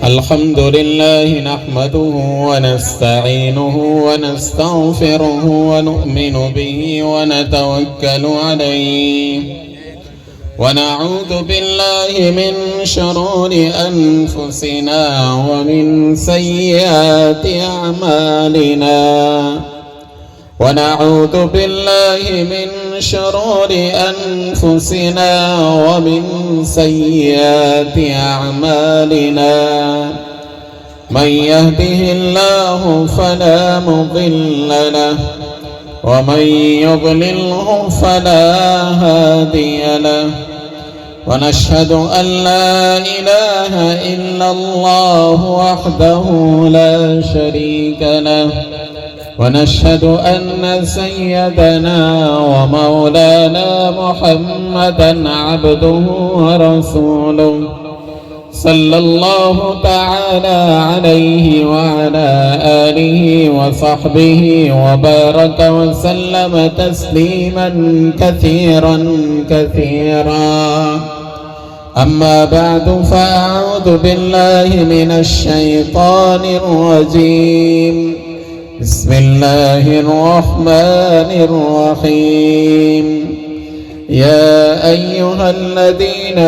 الحمد لله نحمده ونستعينه ونستغفره ونؤمن به ونتوكل عليه ونعوذ بالله من شرور أنفسنا ومن سيئات أعمالنا ونعوذ بالله من شرور أنفسنا ومن سيئات أعمالنا من يهده الله فلا مضل له ومن يضلله فلا هادي له ونشهد أن لا إله إلا الله وحده لا شريك له ونشهد أن سيدنا ومولانا محمدا عبده ورسوله صلى الله تعالى عليه وعلى آله وصحبه وبارك وسلم تسليما كثيرا كثيرا. أما بعد فأعوذ بالله من الشيطان الرجيم. بسم الله الرحمن الرحيم. يا أيها الذين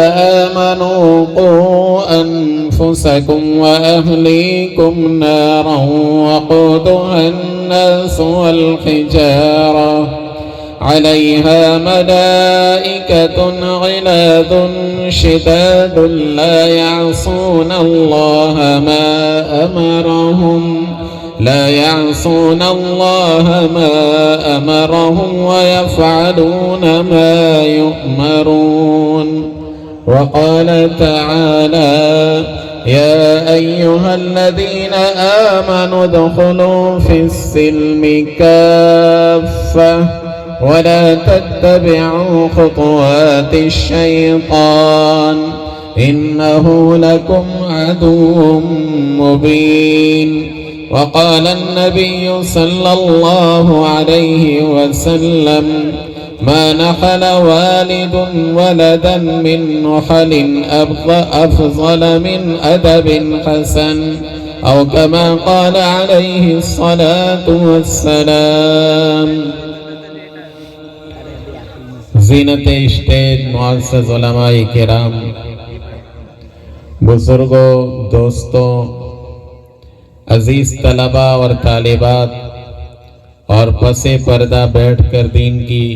آمنوا قوا أنفسكم وأهليكم نارا وقودها الناس والحجارة عليها ملائكة غلاظ شداد لا يعصون الله ما أمرهم ويفعلون ما يؤمرون. وقال تعالى يا أيها الذين آمنوا ادخلوا في السلم كافة ولا تتبعوا خطوات الشيطان إنه لكم عدو مبين. وقال النبي صلى الله عليه وسلم ما نحل والد ولدا من نحل أفضل من أدب حسن أو كما قال عليه الصلاة والسلام. زینت اسٹیج معزز علماء کرام، بزرگوں، دوستوں، عزیز طلباء اور طالبات اور پس پردہ بیٹھ کر دین کی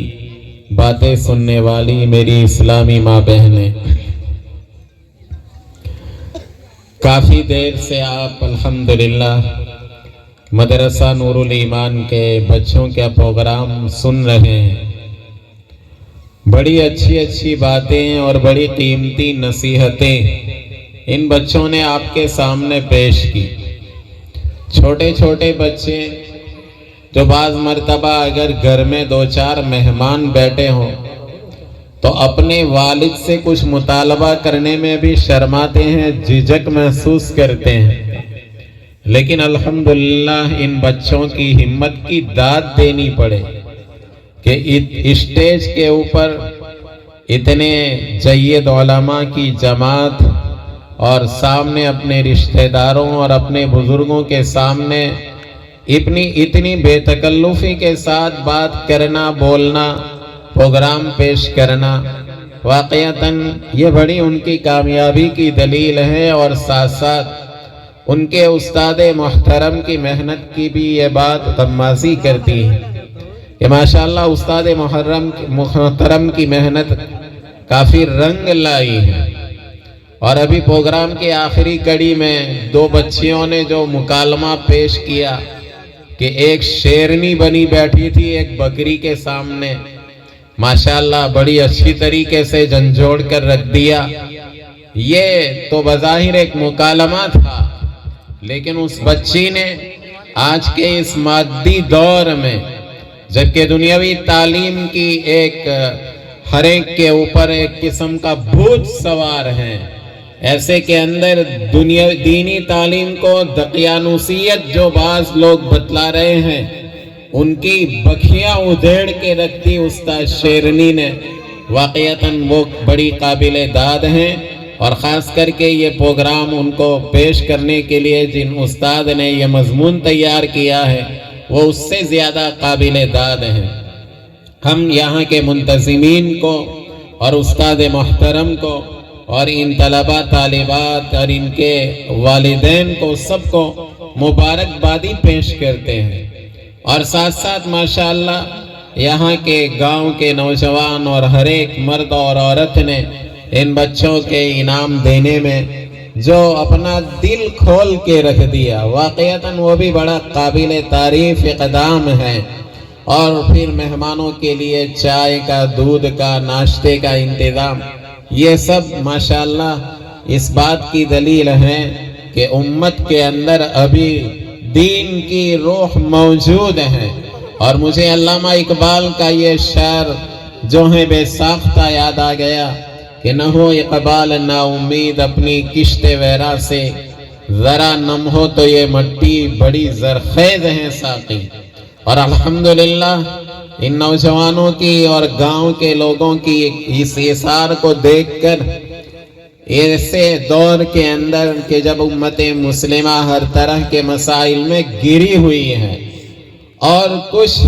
باتیں سننے والی میری اسلامی ماں بہنیں، کافی دیر سے آپ الحمدللہ مدرسہ نور الایمان کے بچوں کا پروگرام سن رہے ہیں. بڑی اچھی باتیں اور بڑی قیمتی نصیحتیں ان بچوں نے آپ کے سامنے پیش کی. چھوٹے چھوٹے بچے جو بعض مرتبہ اگر گھر میں 2-4 مہمان بیٹھے ہوں تو اپنے والد سے کچھ مطالبہ کرنے میں بھی شرماتے ہیں، جھجک محسوس کرتے ہیں. لیکن الحمدللہ ان بچوں کی ہمت کی داد دینی پڑے کہ اسٹیج کے اوپر اتنے جید علماء کی جماعت اور سامنے اپنے رشتہ داروں اور اپنے بزرگوں کے سامنے اتنی بے تکلفی کے ساتھ بات کرنا، بولنا، پروگرام پیش کرنا، واقعتاً یہ بڑی ان کی کامیابی کی دلیل ہے. اور ساتھ ساتھ ان کے استاد محترم کی محنت کی بھی یہ بات غمازی کرتی ہے کہ ماشاءاللہ استاد محترم کی محنت کافی رنگ لائی ہے. اور ابھی پروگرام کی آخری کڑی میں 2 بچیوں نے جو مکالمہ پیش کیا کہ ایک شیرنی بنی بیٹھی تھی ایک بکری کے سامنے، ماشاءاللہ بڑی اچھی طریقے سے جھنجھوڑ کر رکھ دیا. یہ تو بظاہر ایک مکالمہ تھا، لیکن اس بچی نے آج کے اس مادی دور میں جبکہ دنیاوی تعلیم کی ہر ایک کے اوپر ایک قسم کا بوجھ سوار ہے، ایسے کے اندر دینی تعلیم کو دقیانوسیت جو بعض لوگ بتلا رہے ہیں ان کی بکھیاں ادھیڑ کے رکھ دی استاد شیرنی نے. واقعتاً وہ بڑی قابل داد ہیں اور خاص کر کے یہ پروگرام ان کو پیش کرنے کے لیے جن استاد نے یہ مضمون تیار کیا ہے وہ اس سے زیادہ قابل داد ہیں۔ ہم یہاں کے منتظمین کو اور استاد محترم کو اور ان طلبہ طالبات اور ان کے والدین کو سب کو مبارکبادی پیش کرتے ہیں، اور ساتھ ساتھ ماشاءاللہ یہاں کے گاؤں کے نوجوان اور ہر ایک مرد اور عورت نے ان بچوں کے انعام دینے میں جو اپنا دل کھول کے رکھ دیا، واقعتاً وہ بھی بڑا قابل تعریف اقدام ہے۔ اور پھر مہمانوں کے لیے چائے کا، دودھ کا، ناشتے کا انتظام، یہ سب ماشاءاللہ اس بات کی دلیل ہے کہ امت کے اندر ابھی دین کی روح موجود ہے۔ اور مجھے علامہ اقبال کا یہ شعر جو ہے بے ساختہ یاد آ گیا کہ نہ ہو اقبال نا امید اپنی کشت ویرا سے، ذرا نم ہو تو یہ مٹی بڑی زرخیز ہے ساقی۔ اور الحمدللہ ان نوجوانوں کی اور گاؤں کے لوگوں کی اس اثار کو دیکھ کر ایسے دور کے اندر کہ جب امت مسلمہ ہر طرح کے مسائل میں گری ہوئی ہے اور کچھ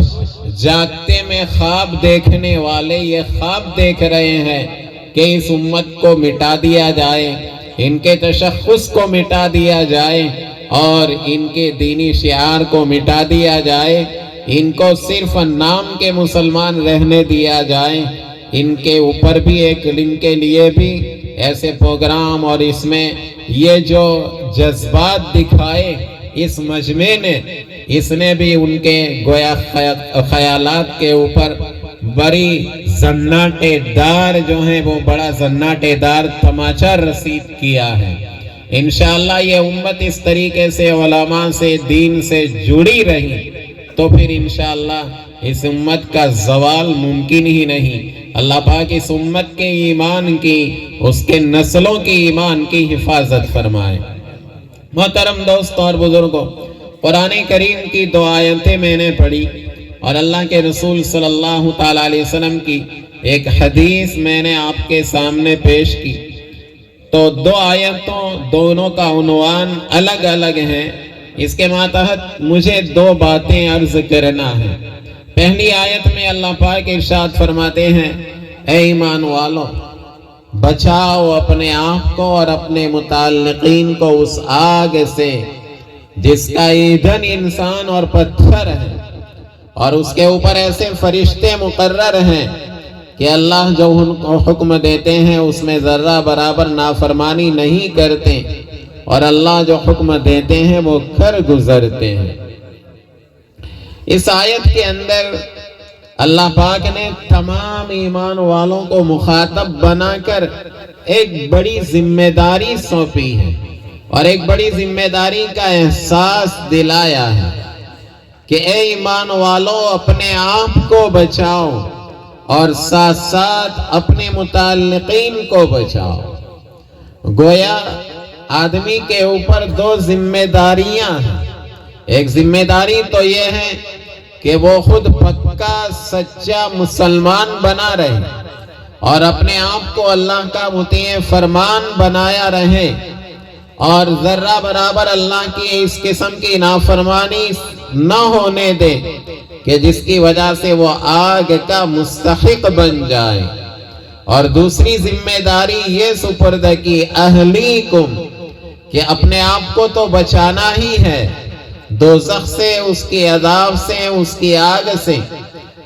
جاگتے میں خواب دیکھنے والے یہ خواب دیکھ رہے ہیں کہ اس امت کو مٹا دیا جائے، ان کے تشخص کو مٹا دیا جائے اور ان کے دینی شعار کو مٹا دیا جائے، ان کو صرف نام کے مسلمان رہنے دیا جائے، ان کے اوپر بھی ان کے لیے بھی ایسے پروگرام اور اس میں یہ جو جذبات دکھائے اس مجمع نے، اس نے بھی ان کے گویا خیالات کے اوپر بڑی زناٹے دار جو ہیں وہ بڑا زناٹے دار تماچا رسید کیا ہے۔ انشاءاللہ یہ امت اس طریقے سے علماء سے، دین سے جڑی رہی تو پھر انشاءاللہ اس امت کا زوال ممکن ہی نہیں۔ اللہ پاک اس امت کے ایمان کی، اس کے نسلوں کی ایمان کی حفاظت فرمائے۔ محترم دوستوں اور بزرگوں، قرآن کریم کی دو آیتیں میں نے پڑھی اور اللہ کے رسول صلی اللہ تعالیٰ علیہ وسلم کی ایک حدیث میں نے آپ کے سامنے پیش کی، تو دو آیتوں دونوں کا عنوان الگ الگ ہے۔ اس کے ماتحت مجھے دو باتیں عرض کرنا ہے۔ پہلی آیت میں اللہ پاک ارشاد فرماتے ہیں، اے ایمان والو، بچاؤ اپنے آپ کو اور اپنے متعلقین کو اس آگ سے جس کا ایندھن انسان اور پتھر ہے، اور اس کے اوپر ایسے فرشتے مقرر ہیں کہ اللہ جو ان کو حکم دیتے ہیں اس میں ذرہ برابر نافرمانی نہیں کرتے، اور اللہ جو حکم دیتے ہیں وہ کر گزرتے ہیں۔ اس آیت کے اندر اللہ پاک نے تمام ایمان والوں کو مخاطب بنا کر ایک بڑی ذمہ داری سونپی ہے اور ایک بڑی ذمہ داری کا احساس دلایا ہے کہ اے ایمان والو، اپنے آپ کو بچاؤ اور ساتھ ساتھ اپنے متعلقین کو بچاؤ۔ گویا آدمی کے اوپر دو ذمہ داریاں ہیں۔ ایک ذمہ داری تو یہ ہے کہ وہ خود پکا سچا مسلمان بنا رہے اور اپنے آپ کو اللہ کا مطیع فرمان بنایا رہے اور ذرہ برابر اللہ کی اس قسم کی نافرمانی نہ ہونے دے کہ جس کی وجہ سے وہ آگ کا مستحق بن جائے۔ اور دوسری ذمہ داری یہ سپرد کی اہلیکم، کہ اپنے آپ کو تو بچانا ہی ہے دوزخ سے، اس کی عذاب سے، اس کی آگ سے،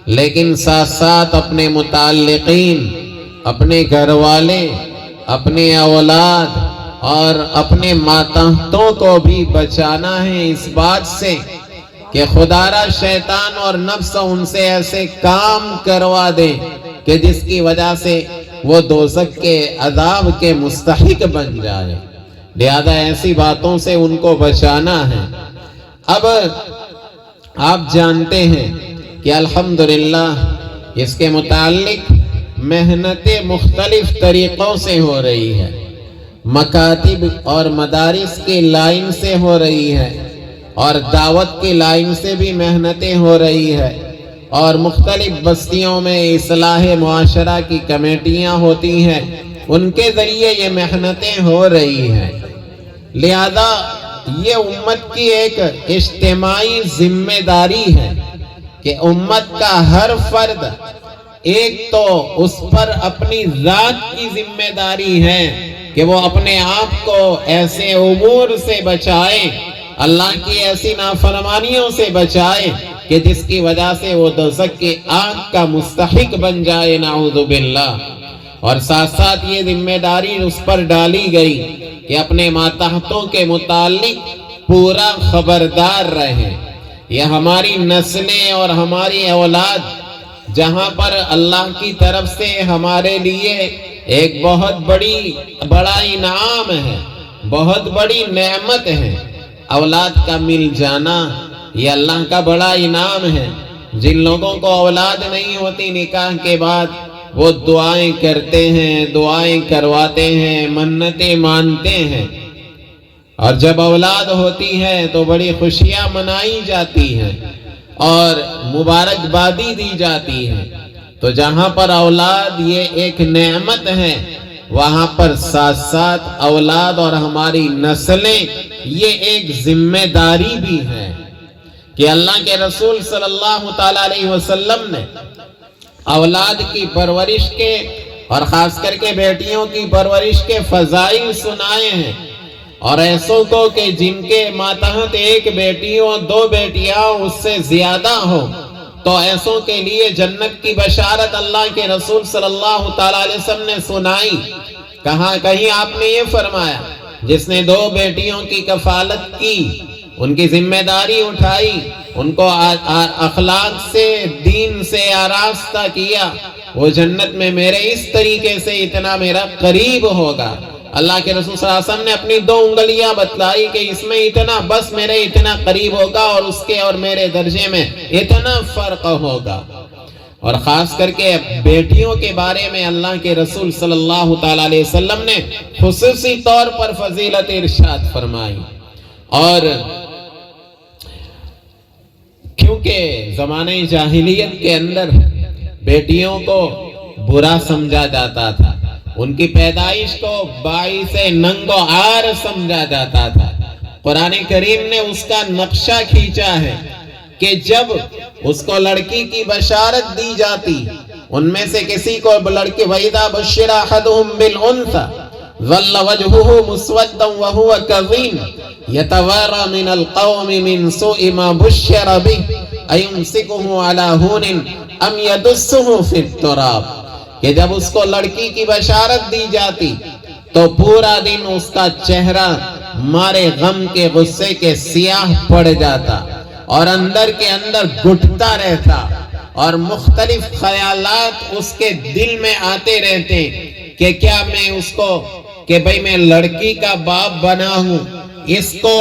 لیکن ساتھ ساتھ اپنے متعلقین، اپنے گھر والے، اپنے اولاد اور اپنے ماتحتوں کو بھی بچانا ہے اس بات سے کہ خدارا شیطان اور نفس ان سے ایسے کام کروا دے کہ جس کی وجہ سے وہ دوزخ کے عذاب کے مستحق بن جائے۔ لہذا ایسی باتوں سے ان کو بچانا ہے۔ اب آپ جانتے ہیں کہ الحمدللہ اس کے متعلق محنتیں مختلف طریقوں سے ہو رہی ہے، مکاتب اور مدارس کی لائن سے ہو رہی ہے اور دعوت کی لائن سے بھی محنتیں ہو رہی ہے، اور مختلف بستیوں میں اصلاح معاشرہ کی کمیٹیاں ہوتی ہیں ان کے ذریعے یہ محنتیں ہو رہی ہیں۔ لہذا یہ امت کی ایک اجتماعی ذمہ داری ہے کہ امت کا ہر فرد، ایک تو اس پر اپنی ذات کی ذمہ داری ہے کہ وہ اپنے آپ کو ایسے امور سے بچائے، اللہ کی ایسی نافرمانیوں سے بچائے کہ جس کی وجہ سے وہ دوزخ کی آگ کا مستحق بن جائے، نعوذ باللہ۔ اور ساتھ ساتھ یہ ذمہ داری اس پر ڈالی گئی کہ اپنے ماتحتوں کے متعلق پورا خبردار رہیں۔ یہ ہماری نسلیں اور ہماری اولاد، جہاں پر اللہ کی طرف سے ہمارے لیے ایک بہت بڑا انعام ہے، بہت بڑی نعمت ہے۔ اولاد کا مل جانا یہ اللہ کا بڑا انعام ہے۔ جن لوگوں کو اولاد نہیں ہوتی نکاح کے بعد، وہ دعائیں کرتے ہیں، دعائیں کرواتے ہیں، منتیں مانتے ہیں، اور جب اولاد ہوتی ہے تو بڑی خوشیاں منائی جاتی ہیں اور مبارکبادی دی جاتی ہے۔ تو جہاں پر اولاد یہ ایک نعمت ہے، وہاں پر ساتھ ساتھ اولاد اور ہماری نسلیں یہ ایک ذمہ داری بھی ہے کہ اللہ کے رسول صلی اللہ تعالیٰ علیہ وسلم نے اولاد کی پرورش کے اور خاص کر کے بیٹیوں کی پرورش کے فضائل سنائے ہیں، اور ایسوں کو کہ جن کے ماتحت ایک بیٹی ہو، دو بیٹیاں اس سے زیادہ ہو، تو ایسوں کے لیے جنت کی بشارت اللہ کے رسول صلی اللہ تعالیٰ علیہ وسلم نے سنائی۔ کہیں آپ نے یہ فرمایا جس نے دو بیٹیوں کی کفالت کی، ان کی ذمہ داری اٹھائی، ان کو اخلاق سے، دین سے آراستہ کیا، وہ جنت میں میرے اس طریقے سے اتنا میرا قریب ہوگا۔ اللہ کے رسول صلی اللہ علیہ وسلم نے اپنی 2 انگلیاں بتلائی کہ اس میں اتنا، بس میرے اتنا قریب ہوگا، اور اس کے اور میرے درجے میں اتنا فرق ہوگا۔ اور خاص کر کے بیٹیوں کے بارے میں اللہ کے رسول صلی اللہ تعالیٰ علیہ وسلم نے خصوصی طور پر فضیلت ارشاد فرمائی۔ اور کیونکہ زمانے جاہلیت کے اندر بیٹیوں کو برا سمجھا جاتا تھا، ان کی پیدائش کو باعث ننگ و عار سمجھا جاتا تھا، قرآن کریم نے اس کا نقشہ کھینچا ہے کہ جب اس کو لڑکی کی بشارت دی جاتی، ان میں سے کسی کو لڑکی وَإِذَا بُشِّرَ أَحَدُهُم بِالْأُنثىٰ ظَلَّ وَجْهُهُ مُسْوَدًّا وَهُوَ كَظِيمٌ يَتَوَارَىٰ مِنَ الْقَوْمِ مِنْ سُوءِ مَا بُشِّرَ بِهِ أَيُمْسِكُهُ عَلَىٰ هُونٍ أَمْ يَدُسُّهُ فِي التُّرَابِ، کہ جب اس کو لڑکی کی بشارت دی جاتی تو پورا دن اس کا چہرہ مارے غم کے غصے کے سیاہ پڑ جاتا، اور اندر کے اندر گھٹتا رہتا، اور مختلف خیالات اس کے دل میں آتے رہتے کہ کیا میں اس کو، کہ بھئی میں لڑکی کا باپ بنا ہوں، اس کو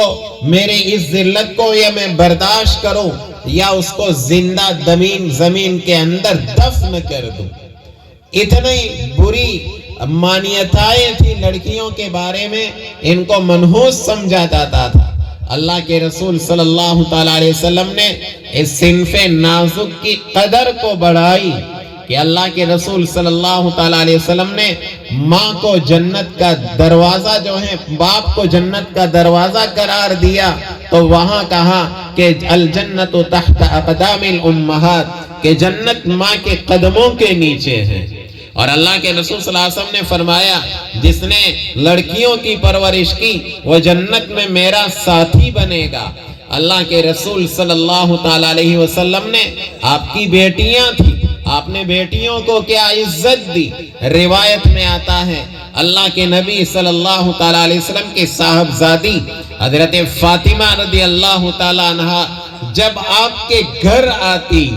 میرے اس ذلت کو یا میں برداشت کروں یا اس کو زندہ زمین کے اندر دفن کر دوں۔ اتنی بری مانیتائیں تھی لڑکیوں کے بارے میں، ان کو منحوس سمجھا جاتا تھا۔ اللہ کے رسول صلی اللہ تعالیٰ علیہ وسلم نے اس صنف نازک کی قدر کو بڑھائی کہ اللہ کے رسول صلی اللہ تعالیٰ علیہ وسلم نے ماں کو جنت کا دروازہ جو ہے، باپ کو جنت کا دروازہ قرار دیا، تو وہاں کہا کہ الجنت تحت اقدام الامہات، کہ جنت ماں کے قدموں کے نیچے ہے۔ اور اللہ کے رسول صلی اللہ علیہ وسلم نے فرمایا جس نے لڑکیوں کی پرورش کی وہ جنت میں میرا ساتھی بنے گا۔ اللہ کے رسول صلی اللہ تعالیٰ علیہ وسلم نے، آپ کی بیٹیاں تھیں، آپ نے بیٹیوں کو کیا عزت دی۔ روایت میں آتا ہے اللہ کے نبی صلی اللہ تعالیٰ علیہ وسلم کے صاحبزادی حضرت فاطمہ رضی اللہ تعالیٰ عنہا جب آپ کے گھر آتی،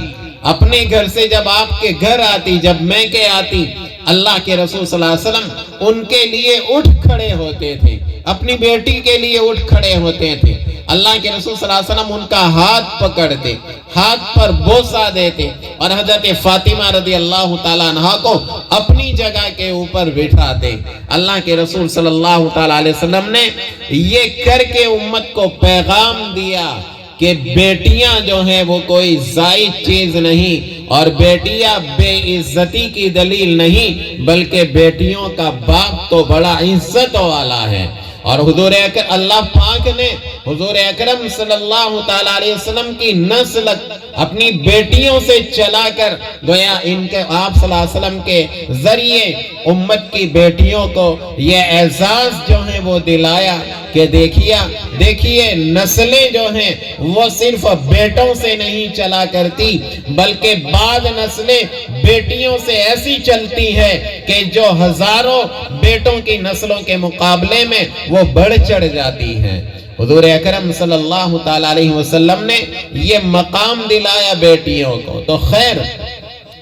اپنے گھر سے جب آپ کے گھر آتی، جب میں کے آتی، اللہ کے رسول صلی اللہ علیہ وسلم ان کے لیے اٹھ کھڑے ہوتے تھے، اپنی بیٹی کے لیے اٹھ کھڑے ہوتے تھے۔ اللہ کے رسول صلی اللہ علیہ وسلم ان کا ہاتھ پکڑتے، ہاتھ پر بوسہ دیتے، اور حضرت فاطمہ رضی اللہ تعالیٰ عنہا کو اپنی جگہ کے اوپر بٹھاتے۔ اللہ کے رسول صلی اللہ تعالیٰ علیہ وسلم نے یہ کر کے امت کو پیغام دیا کہ بیٹیاں جو ہیں وہ کوئی زائد چیز نہیں، اور بیٹیاں بے عزتی کی دلیل نہیں، بلکہ بیٹیوں کا باپ تو بڑا عزت والا ہے۔ اور حضور اکرم اللہ پاک نے حضور اکرم صلی اللہ تعالیٰ علیہ وسلم کی نسل اپنی بیٹیوں سے چلا کر گویا ان کے آپ صلی اللہ علیہ وسلم کے ذریعے امت کی بیٹیوں کو یہ اعزاز جو ہیں وہ دلایا کہ دیکھیے نسلیں جو ہیں وہ صرف بیٹوں سے نہیں چلا کرتی، بلکہ بعض نسلیں بیٹیوں سے ایسی چلتی ہے کہ جو ہزاروں بیٹوں کی نسلوں کے مقابلے میں وہ بڑھ چڑھ جاتی ہیں۔ حضور اکرم صلی اللہ تعالیٰ علیہ وسلم نے یہ مقام دلایا بیٹیوں کو۔ تو خیر،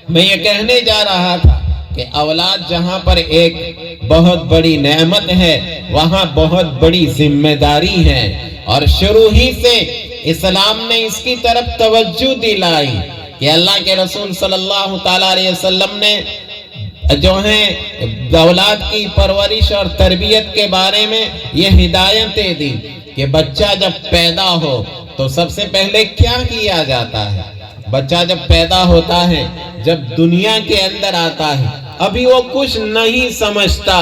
میں یہ کہنے جا رہا تھا کہ اولاد جہاں پر ایک بہت بڑی نعمت ہے، وہاں بہت بڑی ذمہ داری ہے، اور شروع ہی سے اسلام نے اس کی طرف توجہ دلائی کہ اللہ کے رسول صلی اللہ تعالیٰ علیہ وسلم نے جو ہیں اولاد کی پرورش اور تربیت کے بارے میں یہ ہدایتیں دی کہ بچہ جب پیدا ہو تو سب سے پہلے کیا کیا جاتا ہے۔ بچہ جب پیدا ہوتا ہے، جب دنیا کے اندر آتا ہے، ابھی وہ کچھ نہیں سمجھتا،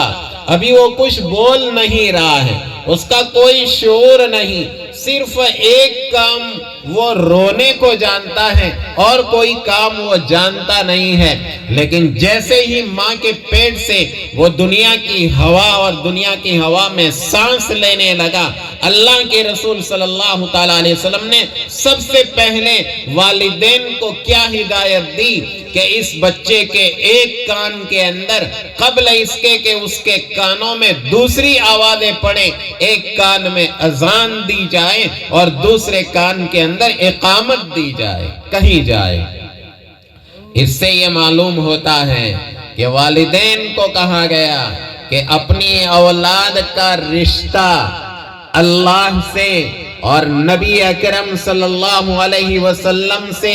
ابھی وہ کچھ بول نہیں رہا ہے، اس کا کوئی شعور نہیں، صرف ایک کام وہ رونے کو جانتا ہے اور کوئی کام وہ جانتا نہیں ہے۔ لیکن جیسے ہی ماں کے پیٹ سے وہ دنیا کی ہوا اور دنیا کی ہوا میں سانس لینے لگا، اللہ کے رسول صلی اللہ تعالیٰ علیہ وسلم نے سب سے پہلے والدین کو کیا ہدایت دی کہ اس بچے کے ایک کان کے اندر قبل اس کے کہ اس کے کانوں میں دوسری آوازیں پڑیں، ایک کان میں اذان دی جائے اور دوسرے کان کے اندر اقامت دی جائے، کہیں جائے۔ اس سے یہ معلوم ہوتا ہے کہ والدین کو کہا گیا کہ اپنی اولاد کا رشتہ اللہ سے اور نبی اکرم صلی اللہ علیہ وسلم سے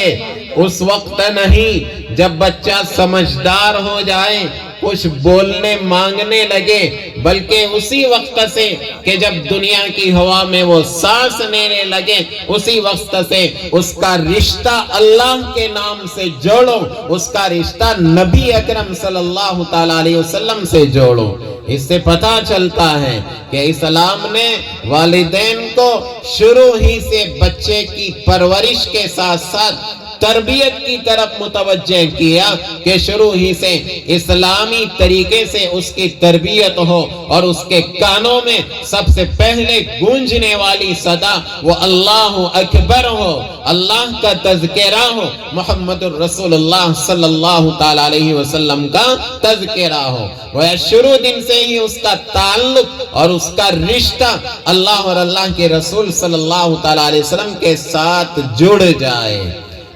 اس وقت نہیں جب بچہ سمجھدار ہو جائے، کچھ بولنے مانگنے لگے، بلکہ اسی وقت سے کہ جب دنیا کی ہوا میں وہ سانس لینے لگے، اسی وقت سے اس کا رشتہ اللہ کے نام سے جوڑو، اس کا رشتہ نبی اکرم صلی اللہ تعالیٰ علیہ وسلم سے جوڑو۔ اس سے پتہ چلتا ہے کہ اسلام نے والدین کو شروع ہی سے بچے کی پرورش کے ساتھ ساتھ تربیت کی طرف متوجہ کیا کہ شروع ہی سے اسلامی طریقے سے اس کی تربیت ہو اور اس کے کانوں میں سب سے پہلے گونجنے والی صدا وہ اللہ اکبر ہو، اللہ کا تذکرہ ہو، محمد الرسول اللہ صلی اللہ تعالیٰ علیہ وسلم کا تذکرہ ہو۔ وہ شروع دن سے ہی اس کا تعلق اور اس کا رشتہ اللہ اور اللہ کے رسول صلی اللہ تعالیٰ علیہ وسلم کے ساتھ جڑ جائے۔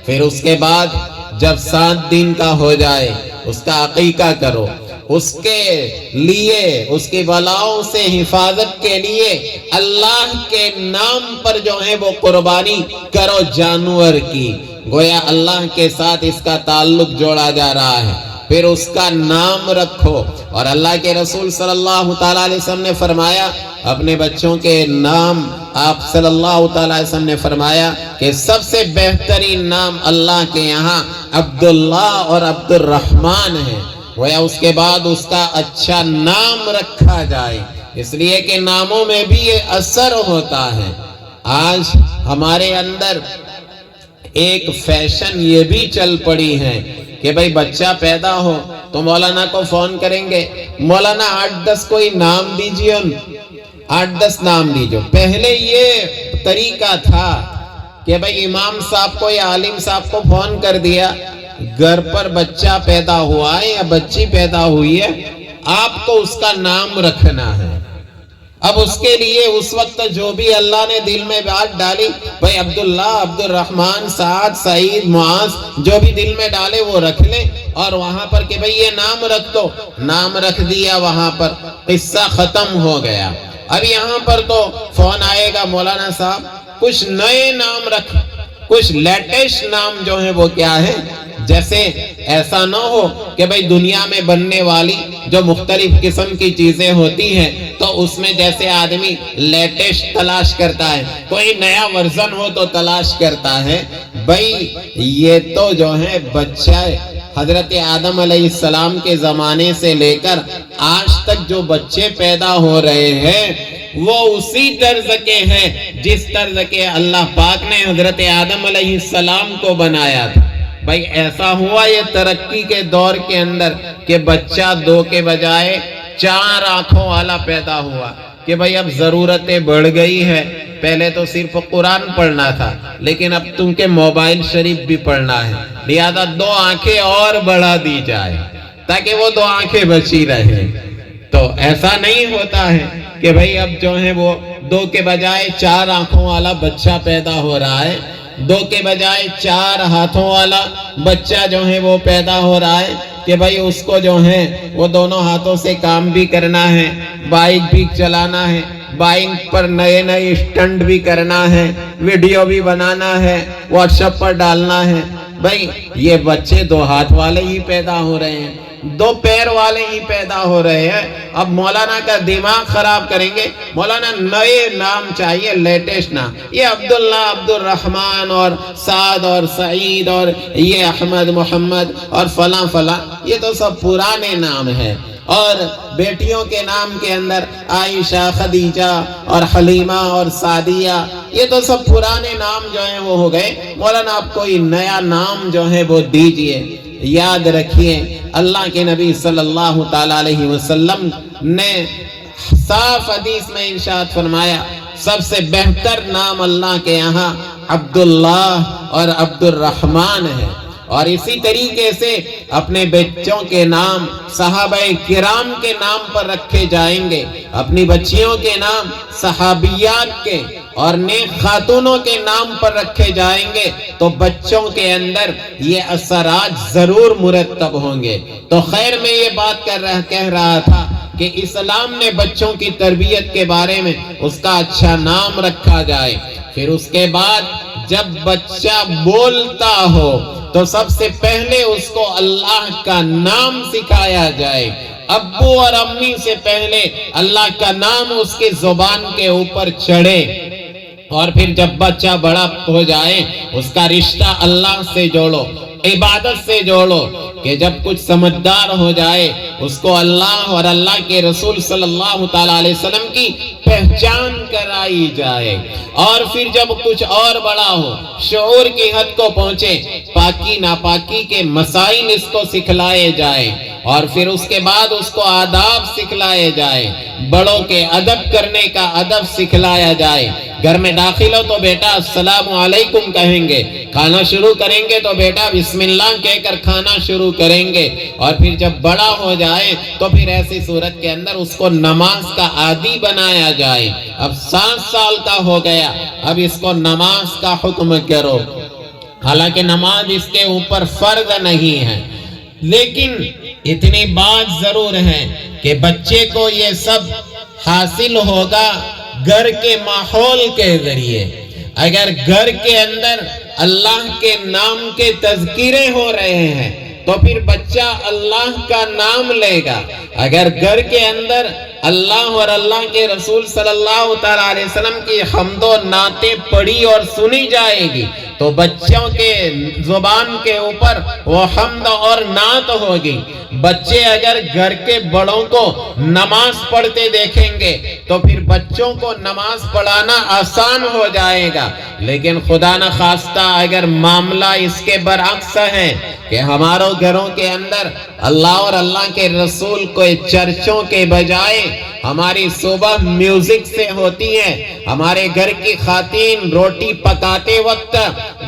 پھر اس کے بعد جب 7 دن کا ہو جائے اس کا عقیقہ کرو، اس کے لیے اس کی بلاؤں سے حفاظت کے لیے اللہ کے نام پر جو ہے وہ قربانی کرو جانور کی، گویا اللہ کے ساتھ اس کا تعلق جوڑا جا رہا ہے۔ پھر اس کا نام رکھو، اور اللہ کے رسول صلی اللہ تعالیٰ علیہ وسلم نے فرمایا اپنے بچوں کے نام، آپ صلی اللہ تعالیٰ علیہ وسلم نے فرمایا کہ سب سے بہترین نام اللہ کے یہاں عبداللہ اور عبد الرحمن ہے، گویا اس کے بعد اس کا اچھا نام رکھا جائے، اس لیے کہ ناموں میں بھی یہ اثر ہوتا ہے۔ آج ہمارے اندر ایک فیشن یہ بھی چل پڑی ہے کہ بھئی بچہ پیدا ہو تو مولانا کو فون کریں گے، مولانا 8-10 کوئی نام دیجئے، 8-10 نام دیجئے۔ پہلے یہ طریقہ تھا کہ بھئی امام صاحب کو یا عالم صاحب کو فون کر دیا، گھر پر بچہ پیدا ہوا ہے یا بچی پیدا ہوئی ہے، آپ کو اس کا نام رکھنا ہے۔ اب اس کے لیے اس وقت جو بھی اللہ نے دل میں بات ڈالی، بھئی عبداللہ، عبد الرحمن، سعد، سعید، معاذ، جو بھی دل میں ڈالے وہ رکھ لیں، اور وہاں پر کہ بھئی یہ نام رکھ دو، نام رکھ دیا، وہاں پر قصہ ختم ہو گیا۔ اب یہاں پر تو فون آئے گا، مولانا صاحب کچھ نئے نام رکھ، کچھ لیٹسٹ نام جو ہیں وہ کیا ہے، جیسے ایسا نہ ہو کہ بھئی دنیا میں بننے والی جو مختلف قسم کی چیزیں ہوتی ہیں تو اس میں جیسے آدمی لیٹسٹ تلاش کرتا ہے، کوئی نیا ورژن ہو تو تلاش کرتا ہے، بھائی یہ تو جو ہے بچہ حضرت آدم علیہ السلام کے زمانے سے لے کر آج تک جو بچے پیدا ہو رہے ہیں وہ اسی طرز کے ہیں جس طرز کے اللہ پاک نے حضرت آدم علیہ السلام کو بنایا تھا۔ بھائی ایسا ہوا یہ ترقی کے دور کے اندر کہ بچہ 2 کے بجائے 4 آنکھوں والا پیدا ہوا کہ بھائی اب ضرورتیں بڑھ گئی ہے، پہلے تو صرف قرآن پڑھنا تھا لیکن اب تم کے موبائل شریف بھی پڑھنا ہے، لہذا 2 آنکھیں اور بڑھا دی جائے تاکہ وہ 2 آنکھیں بچی رہیں۔ تو ایسا نہیں ہوتا ہے کہ بھائی اب جو ہے وہ 2 کے بجائے 4 آنکھوں والا بچہ پیدا ہو رہا ہے، 2 کے بجائے 4 ہاتھوں والا بچہ جو ہے وہ پیدا ہو رہا ہے کہ بھائی اس کو جو ہے وہ دونوں ہاتھوں سے کام بھی کرنا ہے، بائک بھی چلانا ہے، بائک پر نئے اسٹنٹ بھی کرنا ہے، ویڈیو بھی بنانا ہے، واٹس ایپ پر ڈالنا ہے۔ بھائی یہ بچے 2 ہاتھ والے ہی پیدا ہو رہے ہیں، 2 پیر والے ہی پیدا ہو رہے ہیں۔ اب مولانا کا دماغ خراب کریں گے، مولانا نئے نام چاہیے، لیٹسٹ نام، یہ عبداللہ، عبد الرحمن اور سعد اور سعید اور یہ احمد، محمد اور فلاں فلاں، یہ تو سب پرانے نام ہیں۔ اور بیٹیوں کے نام کے اندر عائشہ، خدیجہ اور حلیمہ اور سعدیہ، یہ تو سب پرانے نام جو ہیں وہ ہو گئے۔ مولانا آپ کوئی نیا نام جو ہے وہ دیجئے۔ یاد رکھیے اللہ کے نبی صلی اللہ تعالیٰ علیہ وسلم نے صاف حدیث میں ارشاد فرمایا سب سے بہتر نام اللہ کے یہاں عبداللہ اور عبد الرحمن ہے، اور اسی طریقے سے اپنے بچوں کے نام صحابہ کرام کے نام پر رکھے جائیں گے، اپنی بچیوں کے نام صحابیات کے اور نیک خاتونوں کے نام پر رکھے جائیں گے تو بچوں کے اندر یہ اثرات ضرور مرتب ہوں گے۔ تو خیر میں یہ بات کہہ رہا تھا کہ اسلام نے بچوں کی تربیت کے بارے میں اس کا اچھا نام رکھا جائے، پھر اس کے بعد جب بچہ بولتا ہو تو سب سے پہلے اس کو اللہ کا نام سکھایا جائے، ابو اور امی سے پہلے اللہ کا نام اس کے زبان کے اوپر چڑھے، اور پھر جب بچہ بڑا ہو جائے اس کا رشتہ اللہ سے جوڑو، عبادت سے جوڑو، کہ جب کچھ سمجھدار ہو جائے اس کو اللہ اور اللہ کے رسول صلی اللہ تعالیٰ علیہ وسلم کی پہچان کرائی جائے، اور پھر جب کچھ اور بڑا ہو، شعور کی حد کو پہنچے، پاکی ناپاکی کے مسائل اس کو سکھلائے جائے، اور پھر اس کے بعد اس کو آداب سکھلائے جائے، بڑوں کے ادب کرنے کا ادب سکھلایا جائے۔ گھر میں داخل ہو تو بیٹا السلام علیکم کہیں گے، کھانا شروع کریں گے تو بیٹا بسم اللہ کہہ کر کھانا شروع کریں گے، اور پھر جب بڑا ہو جائے تو پھر ایسی صورت کے اندر اس کو نماز کا عادی بنایا جائے۔ اب 7 سال کا ہو گیا، اب اس کو نماز کا حکم کرو، حالانکہ نماز اس کے اوپر فرض نہیں ہے، لیکن اتنی بات ضرور ہے کہ بچے کو یہ سب حاصل ہوگا گھر کے ماحول کے ذریعے۔ اگر گھر کے اندر اللہ کے نام کے تذکرے ہو رہے ہیں تو پھر بچہ اللہ کا نام لے گا۔ اگر گھر کے اندر اللہ اور اللہ کے رسول صلی اللہ تعالیٰ علیہ وسلم کی حمد و نعتیں پڑھی اور سنی جائے گی تو بچوں کے زبان کے اوپر وہ حمد اور نعت ہوگی۔ بچے اگر گھر کے بڑوں کو نماز پڑھتے دیکھیں گے تو پھر بچوں کو نماز پڑھانا آسان ہو جائے گا، لیکن خدا نہ خواستہ اگر معاملہ اس کے برعکس ہے کہ ہمارے گھروں کے اندر اللہ اور اللہ کے رسول کو چرچوں کے بجائے ہماری صبح میوزک سے ہوتی ہے، ہمارے گھر کی خواتین روٹی پکاتے وقت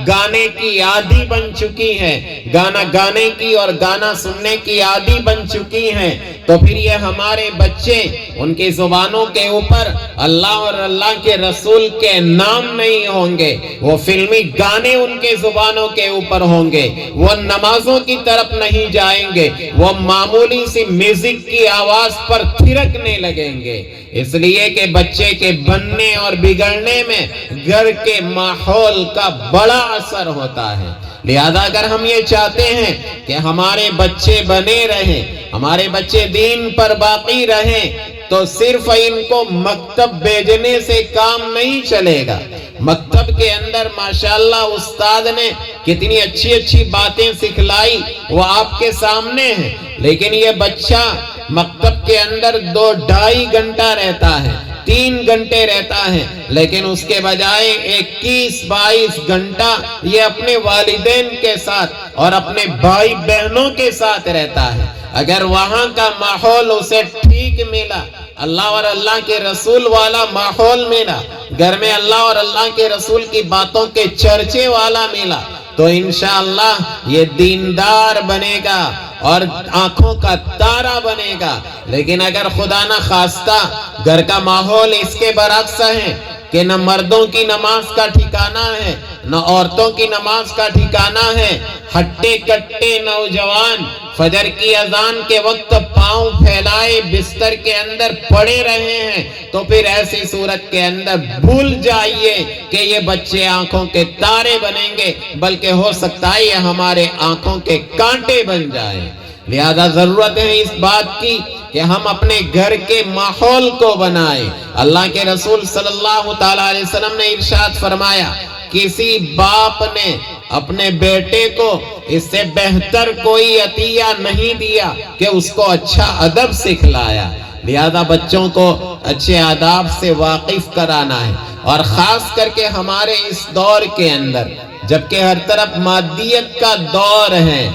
گانے کی عادی بن چکی ہے، گانا گانے کی اور گانا سننے کی عادی بن چکی ہیں، تو پھر یہ ہمارے بچے ان کی زبانوں کے اوپر اللہ اور اللہ کے رسول کے نام نہیں ہوں گے، وہ فلمی گانے ان کے زبانوں کے اوپر ہوں گے، وہ نمازوں کی طرف نہیں جائیں گے، وہ معمولی سی میوزک کی آواز پر تھرکنے لگیں گے۔ اس لیے کہ بچے کے بننے اور بگڑنے میں گھر کے ماحول کا بڑا اثر ہوتا ہے۔ لہذا اگر ہم یہ چاہتے ہیں کہ ہمارے بچے بنے رہیں، ہمارے بچے دین پر باقی رہیں، تو صرف ان کو مکتب بھیجنے سے کام نہیں چلے گا۔ مکتب مکتب کے اندر ماشاءاللہ استاد نے کتنی اچھی اچھی باتیں سکھلائی وہ آپ کے سامنے ہیں، لیکن یہ بچہ مکتب کے اندر 2-2.5 گھنٹہ رہتا ہے، 3 گھنٹے رہتا ہے، لیکن اس کے بجائے 21-22 گھنٹہ یہ اپنے والدین کے ساتھ اور اپنے بھائی بہنوں کے ساتھ رہتا ہے۔ اگر وہاں کا ماحول اسے ٹھیک ملا، اللہ اور اللہ کے رسول والا ماحول ملا، گھر میں اللہ اور اللہ کے رسول کی باتوں کے چرچے والا ملا، تو انشاءاللہ یہ دیندار بنے گا اور آنکھوں کا تارا بنے گا۔ لیکن اگر خدا نہ خواستہ گھر کا ماحول اس کے برعکس ہے کہ نہ مردوں کی نماز کا ٹھکانہ ہے نہ عورتوں کی نماز کا ٹھکانہ ہے، ہٹے کٹے نوجوان فجر کی اذان کے وقت پاؤں پھیلائے بستر کے اندر پڑے رہے ہیں، تو پھر ایسی صورت کے اندر بھول جائیے کہ یہ بچے آنکھوں کے تارے بنیں گے، بلکہ ہو سکتا ہے یہ ہمارے آنکھوں کے کانٹے بن جائیں۔ لہذا ضرورت ہے اس بات کی کہ ہم اپنے گھر کے ماحول کو بنائیں۔ اللہ کے رسول صلی اللہ تعالیٰ علیہ وسلم نے ارشاد فرمایا، کسی باپ نے اپنے بیٹے کو اس سے بہتر کوئی عطیہ نہیں دیا کہ اس کو اچھا ادب سکھلایا۔ لہذا بچوں کو اچھے آداب سے واقف کرانا ہے، اور خاص کر کے ہمارے اس دور کے اندر جبکہ ہر طرف مادیت کا دور ہے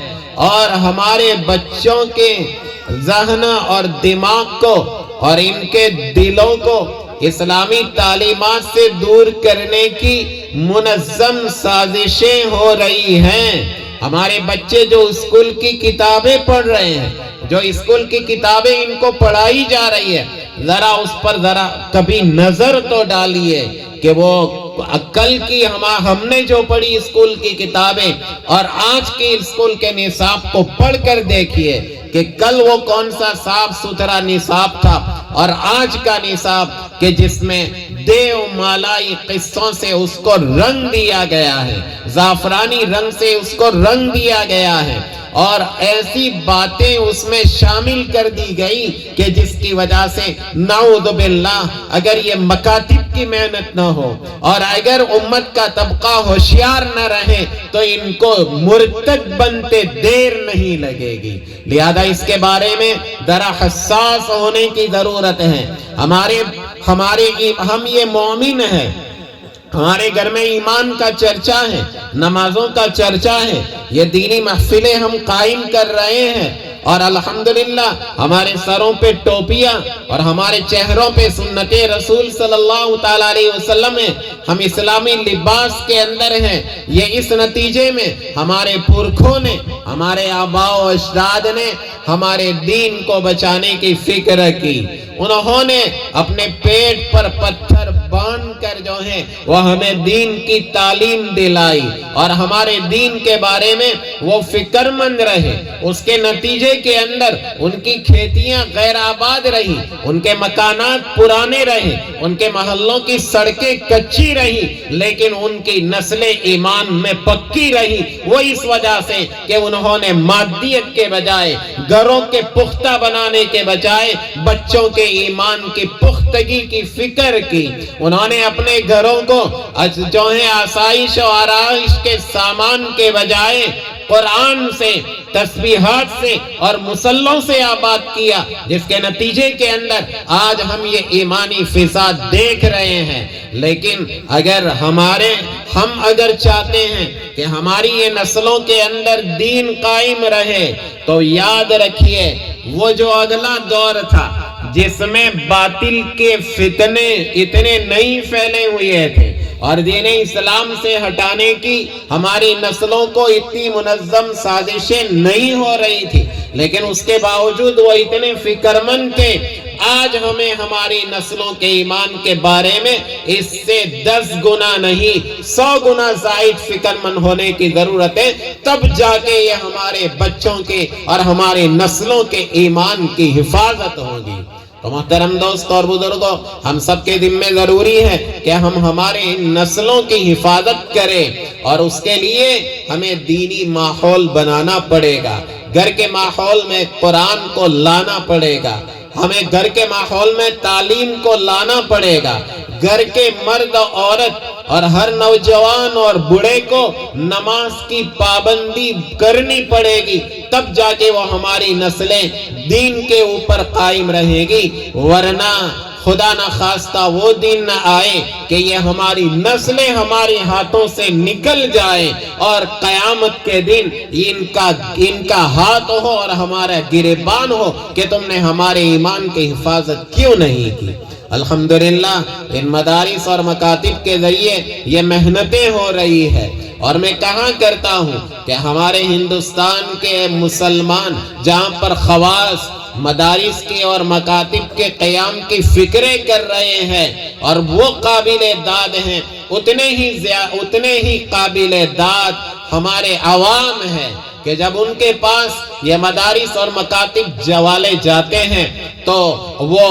اور ہمارے بچوں کے ذہن اور دماغ کو اور ان کے دلوں کو اسلامی تعلیمات سے دور کرنے کی منظم سازشیں ہو رہی ہیں۔ ہمارے بچے جو اسکول کی کتابیں پڑھ رہے ہیں، جو اسکول کی کتابیں ان کو پڑھائی جا رہی ہے، ذرا اس پر ذرا کبھی نظر تو ڈالیے کہ وہ کل کی ہم نے جو پڑھی اسکول کی کتابیں اور آج کی اسکول کے نصاب کو پڑھ کر دیکھیے کہ کل وہ کون سا صاف ستھرا نصاب تھا اور آج کا نصاب کہ جس میں دیو مالائی قصوں سے اس کو رنگ دیا گیا ہے، زعفرانی رنگ سے اس کو رنگ دیا گیا ہے، اور ایسی باتیں اس میں شامل کر دی گئی کہ جس کی وجہ سے نعوذ باللہ اگر یہ مکاتب کی محنت نہ ہو اور اگر امت کا طبقہ ہوشیار نہ رہے تو ان کو مرتد بنتے دیر نہیں لگے گی۔ لہذا اس کے بارے میں ذرا حساس ہونے کی ضرورت ہے۔ ہم یہ مومن ہیں، ہمارے گھر میں ایمان کا چرچا ہے، نمازوں کا چرچا ہے، یہ دینی محفلیں ہم قائم کر رہے ہیں، اور الحمدللہ ہمارے سروں پہ ٹوپیاں اور ہمارے چہروں پہ سنت رسول صلی اللہ تعالیٰ علیہ وسلم ہے، ہم اسلامی لباس کے اندر ہیں۔ یہ اس نتیجے میں ہمارے پرکھوں نے، ہمارے آباء و اجداد نے ہمارے دین کو بچانے کی فکر کی۔ انہوں نے اپنے پیٹ پر پتھر باندھ کر جو ہے وہ ہمیں دین کی تعلیم دلائی اور ہمارے دین کے بارے میں وہ فکر مند رہے۔ اس کے نتیجے کے اندر ان کی کھیتیاں غیر آباد رہی، ان کے مکانات پرانے رہے، ان کے محلوں کی سڑکیں کچی رہی، لیکن ان کی نسل ایمان میں پکی رہی۔ وہ اس وجہ سے کہ انہوں نے مادیت کے بجائے، گھروں کے پختہ بنانے کے بجائے بچوں کے ایمان کی پختگی کی فکر کی۔ انہوں نے اپنے گھروں کو جو ہے آسائش و آرائش کے سامان کے بجائے قرآن سے، تسبیحات سے اور مصلوں سے آباد کیا، جس کے نتیجے کے اندر آج ہم یہ ایمانی فساد دیکھ رہے ہیں۔ لیکن ہم اگر چاہتے ہیں کہ ہماری یہ نسلوں کے اندر دین قائم رہے تو یاد رکھیے وہ جو اگلا دور تھا جس میں باطل کے فتنے اتنے نہیں پھیلے ہوئے تھے اور دین اسلام سے ہٹانے کی ہماری نسلوں کو اتنی منظم سازشیں نہیں ہو رہی تھی، لیکن اس کے باوجود وہ اتنے فکر مند تھے۔ آج ہمیں ہماری نسلوں کے ایمان کے بارے میں اس سے 10 گنا نہیں 100 گنا زائد فکر مند ہونے کی ضرورت ہے، تب جا کے یہ ہمارے بچوں کے اور ہماری نسلوں کے ایمان کی حفاظت ہوگی۔ تو محترم دوست اور بزرگوں، ہم سب کے ذمہ ضروری ہے کہ ہم ہمارے نسلوں کی حفاظت کریں، اور اس کے لیے ہمیں دینی ماحول بنانا پڑے گا۔ گھر کے ماحول میں قرآن کو لانا پڑے گا، ہمیں گھر کے ماحول میں تعلیم کو لانا پڑے گا۔ گھر کے مرد عورت اور ہر نوجوان اور بوڑھے کو نماز کی پابندی کرنی پڑے گی، تب جا کے وہ ہماری نسلیں دین کے اوپر قائم رہے گی، ورنہ خدا نہ خواستہ وہ دن نہ آئے کہ یہ ہماری نسلیں ہمارے ہاتھوں سے نکل جائیں اور قیامت کے دن ان کا ہاتھ ہو اور ہمارا گریبان ہو کہ تم نے ہمارے ایمان کی حفاظت کیوں نہیں کی۔ الحمدللہ ان مدارس اور مکاتب کے ذریعے یہ محنتیں ہو رہی ہے، اور میں کہا کرتا ہوں کہ ہمارے ہندوستان کے مسلمان جہاں پر خواص مدارس کے اور مکاتب کے قیام کی فکریں کر رہے ہیں اور وہ قابل داد ہیں، اتنے ہی قابل داد ہمارے عوام ہیں کہ جب ان کے پاس یہ مدارس اور مکاتب جوالے جاتے ہیں تو وہ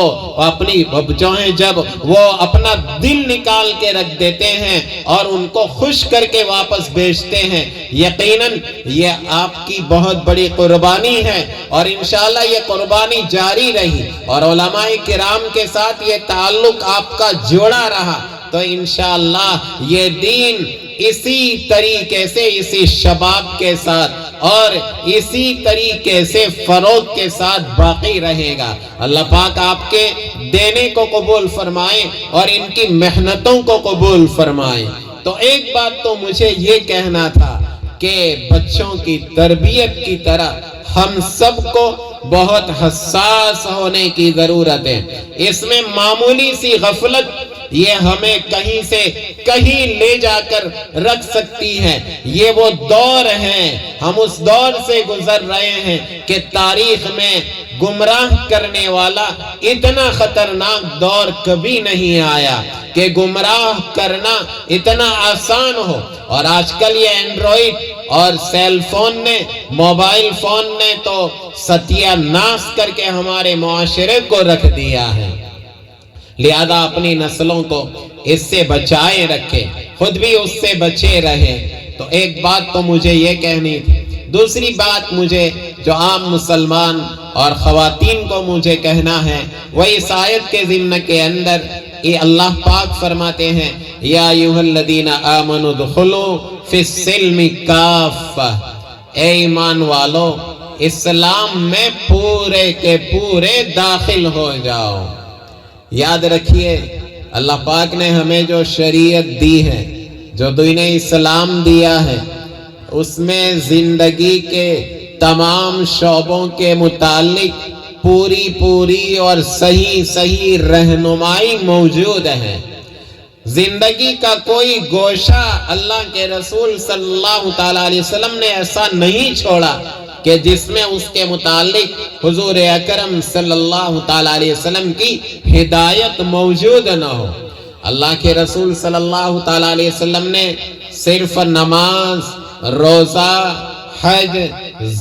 جب وہ اپنا دل نکال کے رکھ دیتے ہیں اور ان کو خوش کر کے واپس بھیجتے ہیں۔ یقیناً یہ آپ کی بہت بڑی قربانی ہے، اور انشاءاللہ یہ قربانی جاری رہی اور علماء کرام کے ساتھ یہ تعلق آپ کا جوڑا رہا تو انشاءاللہ یہ دین اسی طریقے سے، اسی شباب کے ساتھ اور اسی طریقے سے فروغ کے ساتھ باقی رہے گا۔ اللہ پاک آپ کے دینے کو قبول فرمائے اور ان کی محنتوں کو قبول فرمائے۔ تو ایک بات تو مجھے یہ کہنا تھا کہ بچوں کی تربیت کی طرح ہم سب کو بہت حساس ہونے کی ضرورت ہے۔ اس میں معمولی سی غفلت یہ ہمیں کہیں سے کہیں لے جا کر رکھ سکتی ہے۔ یہ وہ دور ہے، ہم اس دور سے گزر رہے ہیں کہ تاریخ میں گمراہ کرنے والا اتنا خطرناک دور کبھی نہیں آیا کہ گمراہ کرنا اتنا آسان ہو۔ اور آج کل یہ اینڈرائیڈ اور سیل فون نے، موبائل فون نے تو ستیہ ناش کر کے ہمارے معاشرے کو رکھ دیا ہے، لہذا اپنی نسلوں کو اس سے بچائے رکھے، خود بھی اس سے بچے رہے۔ تو ایک بات تو مجھے یہ کہنی تھی۔ دوسری بات مجھے جو عام مسلمان اور خواتین کو مجھے کہنا ہے وہ اس آیت کے ضمن کے اندر یہ اللہ پاک فرماتے ہیں یا ایھا الذین آمنوا ادخلوا فی السلم کافہ، اے ایمان والو اسلام میں پورے کے پورے داخل ہو جاؤ۔ یاد رکھیے اللہ پاک نے ہمیں جو شریعت دی ہے، جو دین اسلام دیا ہے، اس میں زندگی کے تمام شعبوں کے متعلق پوری اور صحیح رہنمائی موجود ہے۔ زندگی کا کوئی گوشہ اللہ کے رسول صلی اللہ تعالیٰ علیہ وسلم نے ایسا نہیں چھوڑا کہ جس میں اس کے متعلق حضور اکرم صلی اللہ تعالیٰ علیہ وسلم کی ہدایت موجود نہ ہو۔ اللہ کے رسول صلی اللہ تعالیٰ علیہ وسلم نے صرف نماز، روزہ، حج،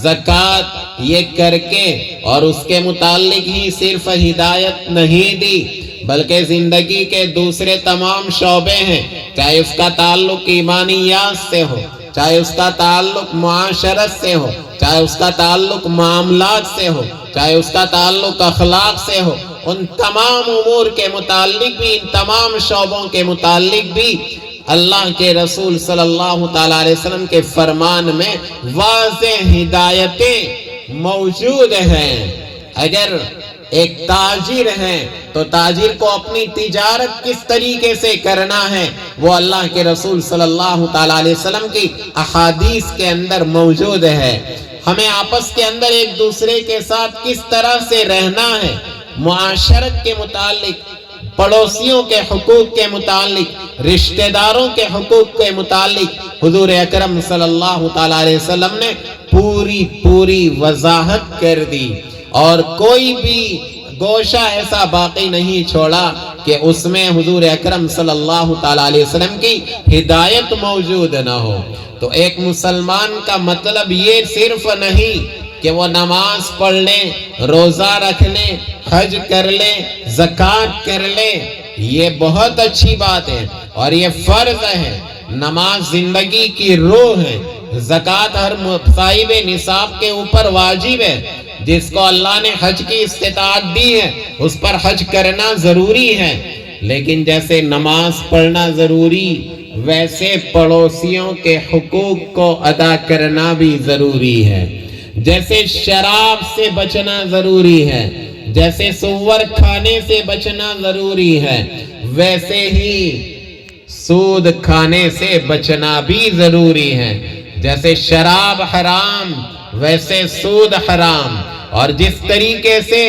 زکوٰۃ یہ کر کے اور اس کے متعلق ہی صرف ہدایت نہیں دی، بلکہ زندگی کے دوسرے تمام شعبے ہیں، چاہے اس کا تعلق ایمانیات سے ہو، چاہے اس کا تعلق معاشرت سے ہو، چاہے اس کا تعلق معاملات سے ہو، چاہے اس کا تعلق اخلاق سے ہو، ان تمام امور کے متعلق بھی، ان تمام شعبوں کے متعلق بھی اللہ کے رسول صلی اللہ تعالیٰ علیہ وسلم کے فرمان میں واضح ہدایتیں موجود ہیں۔ اگر ایک تاجر ہے تو تاجر کو اپنی تجارت کس طریقے سے کرنا ہے وہ اللہ کے رسول صلی اللہ تعالیٰ علیہ وسلم کی احادیث کے اندر موجود ہے۔ ہمیں آپس کے اندر ایک دوسرے کے ساتھ کس طرح سے رہنا ہے، معاشرت کے متعلق، پڑوسیوں کے حقوق کے متعلق، رشتہ داروں کے حقوق کے متعلق حضور اکرم صلی اللہ تعالیٰ علیہ وسلم نے پوری وضاحت کر دی، اور کوئی بھی گوشہ ایسا باقی نہیں چھوڑا کہ اس میں حضور اکرم صلی اللہ تعالیٰ علیہ وسلم کی ہدایت موجود نہ ہو۔ تو ایک مسلمان کا مطلب یہ صرف نہیں کہ وہ نماز پڑھ لیں، روزہ رکھ لیں، حج کر لیں، زکوٰۃ کر لیں، یہ بہت اچھی بات ہے اور یہ فرض ہے۔ نماز زندگی کی روح ہے، زکوٰۃ ہر صاحب نصاب کے اوپر واجب ہے، جس کو اللہ نے حج کی استطاعت دی ہے اس پر حج کرنا ضروری ہے۔ لیکن جیسے نماز پڑھنا ضروری، ویسے پڑوسیوں کے حقوق کو ادا کرنا بھی ضروری ہے۔ جیسے شراب سے بچنا ضروری ہے، جیسے سور کھانے سے بچنا ضروری ہے، ویسے ہی سود کھانے سے بچنا بھی ضروری ہے۔ جیسے شراب حرام ویسے سود حرام، اور جس طریقے سے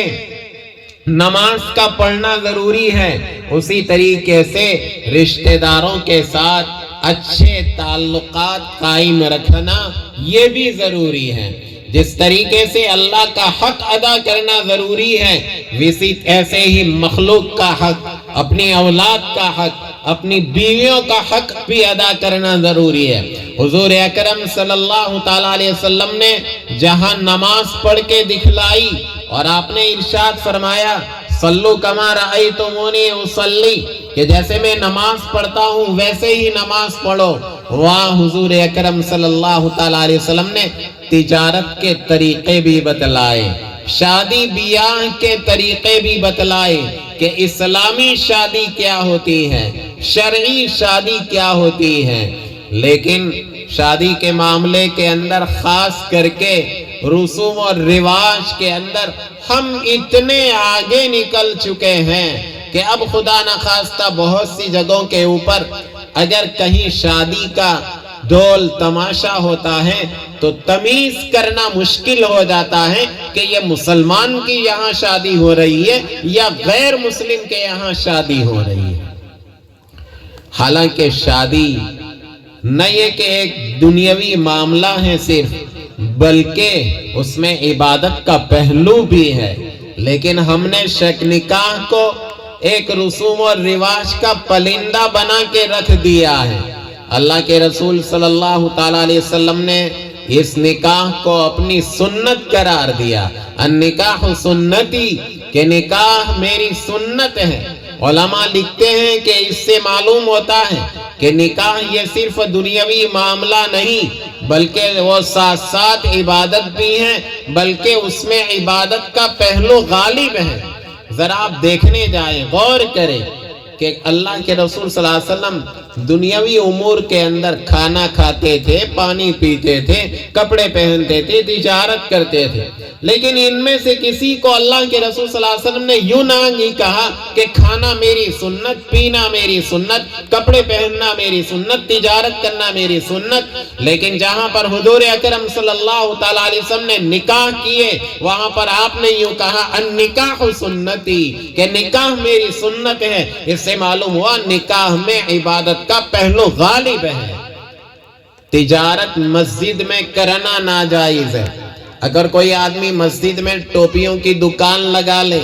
نماز کا پڑھنا ضروری ہے اسی طریقے سے رشتہ داروں کے ساتھ اچھے تعلقات قائم رکھنا یہ بھی ضروری ہے۔ جس طریقے سے اللہ کا حق ادا کرنا ضروری ہے ایسے ہی مخلوق کا حق، اپنی اولاد کا حق، اپنی بیویوں کا حق بھی ادا کرنا ضروری ہے۔ حضور اکرم صلی اللہ تعالیٰ علیہ وسلم نے جہاں نماز پڑھ کے دکھلائی اور آپ نے ارشاد فرمایا صلو کما رأیتمونی اصلی، کہ جیسے میں نماز پڑھتا ہوں ویسے ہی نماز پڑھو، وہاں حضور اکرم صلی اللہ تعالیٰ علیہ وسلم نے تجارت کے طریقے بھی بتلائے، شادی بیاہ کے طریقے بھی بتلائے کہ اسلامی شادی کیا ہوتی ہے، شرعی شادی کیا ہوتی ہے۔ لیکن شادی کے معاملے کے اندر خاص کر کے رسوم اور رواج کے اندر ہم اتنے آگے نکل چکے ہیں کہ اب خدا نخواستہ بہت سی جگہوں کے اوپر اگر کہیں شادی کا ڈول تماشا ہوتا ہے تو تمیز کرنا مشکل ہو جاتا ہے کہ یہ مسلمان کی یہاں شادی ہو رہی ہے یا غیر مسلم کے یہاں شادی ہو رہی ہے۔ حالانکہ شادی نہ یہ کہ ایک دنیاوی معاملہ ہے صرف، بلکہ اس میں عبادت کا پہلو بھی ہے، لیکن ہم نے شک نکاح کو ایک رسوم اور رواج کا پلندہ بنا کے رکھ دیا ہے۔ اللہ کے رسول صلی اللہ تعالیٰ علیہ وسلم نے اس نکاح کو اپنی سنت قرار دیا، النکاح سنتی، کہ نکاح میری سنت ہے۔ علماء لکھتے ہیں کہ اس سے معلوم ہوتا ہے کہ نکاح یہ صرف دنیاوی معاملہ نہیں بلکہ وہ ساتھ ساتھ عبادت بھی ہے، بلکہ اس میں عبادت کا پہلو غالب ہے۔ ذرا آپ دیکھنے جائیں، غور کریں کہ اللہ کے رسول صلی اللہ علیہ وسلم دنیاوی امور کے اندر کھانا کھاتے تھے، پانی پیتے تھے، کپڑے پہنتے تھے، تجارت کرتے تھے، لیکن ان میں سے کسی کو اللہ کے رسول صلی اللہ علیہ وسلم نے یوں نہ نہیں کہا کہ کھانا میری سنت، پینا میری سنت، کپڑے پہننا میری سنت، تجارت کرنا میری سنت۔ لیکن جہاں پر حضور اکرم صلی اللہ تعالیٰ علیہ وسلم نے نکاح کیے وہاں پر آپ نے یوں کہا النکاح سنتی، کہ نکاح میری سنت ہے۔ اس سے معلوم ہوا نکاح میں عبادت کا پہلو غالب ہے۔ تجارت مسجد میں کرنا ناجائز ہے۔ اگر کوئی آدمی مسجد میں ٹوپیوں کی دکان لگا لے،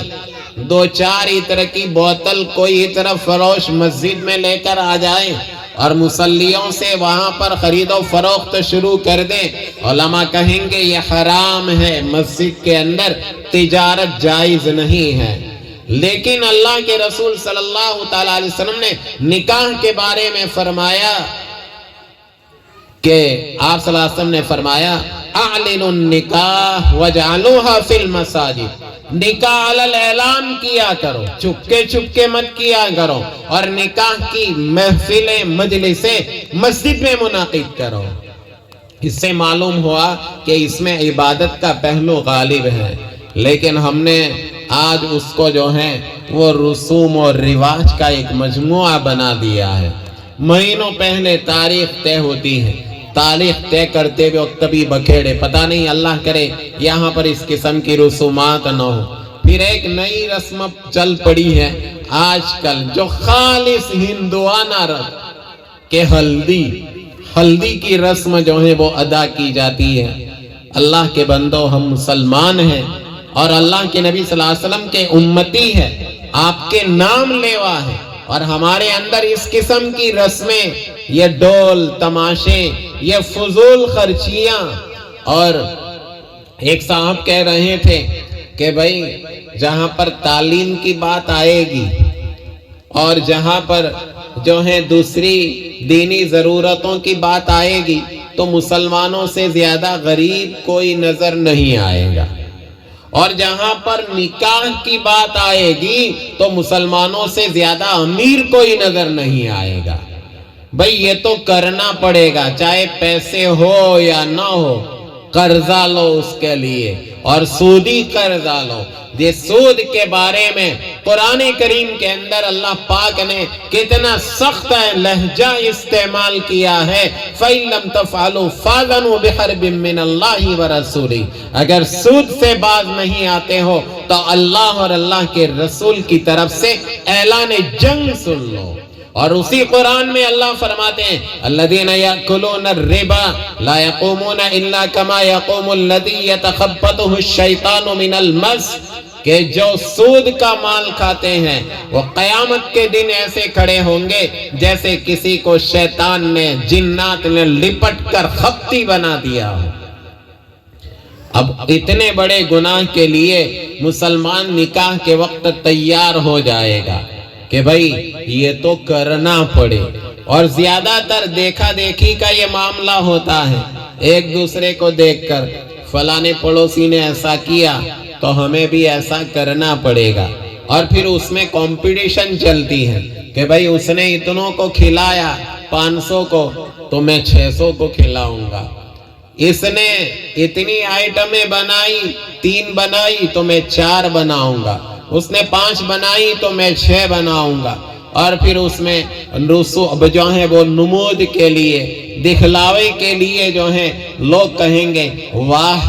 دو چار عطر کی بوتل کوئی عطر فروش مسجد میں لے کر آ جائے اور مصلیوں سے وہاں پر خرید و فروخت شروع کر دے، علماء کہیں گے یہ حرام ہے، مسجد کے اندر تجارت جائز نہیں ہے۔ لیکن اللہ کے رسول صلی اللہ تعالیٰ علیہ وسلم نے نکاح کے بارے میں فرمایا کہ آپ صلی اللہ علیہ وسلم نے فرمایا اعلنوا النکاح وجعلوها فی المساجد، نکاح علی الاعلان کیا کرو، چپکے چپکے مت کیا کرو، اور نکاح کی محفلیں مجلسیں مسجد میں منعقد کرو۔ اس سے معلوم ہوا کہ اس میں عبادت کا پہلو غالب ہے، لیکن ہم نے آج اس کو جو ہے وہ رسوم اور رواج کا ایک مجموعہ بنا دیا ہے۔ مہینوں پہلے تاریخ طے ہوتی ہے، تاریخ طے کرتے وقت کبھی بکھیڑے، پتہ نہیں اللہ کرے یہاں پر اس قسم کی رسومات نہ ہو۔ پھر ایک نئی رسم چل پڑی ہے آج کل جو خالص ہندوانہ رسم کہ ہلدی کی رسم جو ہے وہ ادا کی جاتی ہے۔ اللہ کے بندو، ہم مسلمان ہیں اور اللہ کے نبی صلی اللہ علیہ وسلم کے امتی ہے، آپ کے نام لیوا ہے، اور ہمارے اندر اس قسم کی رسمیں، یہ ڈول تماشے، یہ فضول خرچیاں۔ اور ایک صاحب کہہ رہے تھے کہ بھائی جہاں پر تعلیم کی بات آئے گی اور جہاں پر جو ہے دوسری دینی ضرورتوں کی بات آئے گی تو مسلمانوں سے زیادہ غریب کوئی نظر نہیں آئے گا، اور جہاں پر نکاح کی بات آئے گی تو مسلمانوں سے زیادہ امیر کوئی نظر نہیں آئے گا۔ بھائی یہ تو کرنا پڑے گا، چاہے پیسے ہو یا نہ ہو، قرضہ لو اس کے لیے، اور سودی قرضہ لو۔ یہ سود کے بارے میں قرآن کریم کے اندر اللہ پاک نے کتنا سخت لہجہ استعمال کیا ہے، فَإِن لَمْ تَفْعَلُوا فَأْذَنُوا بِحَرْبٍ مِّنَ اللَّهِ وَرَسُولِهِ۔ اگر سود سے باز نہیں آتے ہو تو اللہ اور اللہ کے رسول کی طرف سے اعلان جنگ سن لو۔ اور اسی قرآن میں اللہ فرماتے ہیں الذین یأکلون الربا لا یقومون الا کما یقوم الذی یتخبطہ الشیطان من المس، کہ جو سود کا مال کھاتے ہیں وہ قیامت کے دن ایسے کھڑے ہوں گے جیسے کسی کو شیطان نے، جنات نے لپٹ کر خپتی بنا دیا ہو۔ اب اتنے بڑے گناہ کے لیے مسلمان نکاح کے وقت تیار ہو جائے گا کہ بھائی یہ تو کرنا پڑے، اور زیادہ تر دیکھا دیکھی کا یہ معاملہ ہوتا ہے، ایک دوسرے کو دیکھ کر فلانے پڑوسی نے ایسا کیا تو ہمیں بھی ایسا کرنا پڑے گا، اور پھر اس میں کمپٹیشن چلتی ہے کہ بھائی اس نے اتنوں کو کھلایا 500 کو تو میں 600 کو کھلاؤں گا، اس نے اتنی آئٹمیں بنائی 3 بنائی تو میں 4 بناؤں گا، اس نے 5 بنائی تو میں 6 بناؤں گا، اور پھر اس میں جو ہے وہ نمود کے لیے، دکھلاوے کے لیے جو ہے لوگ کہیں گے واہ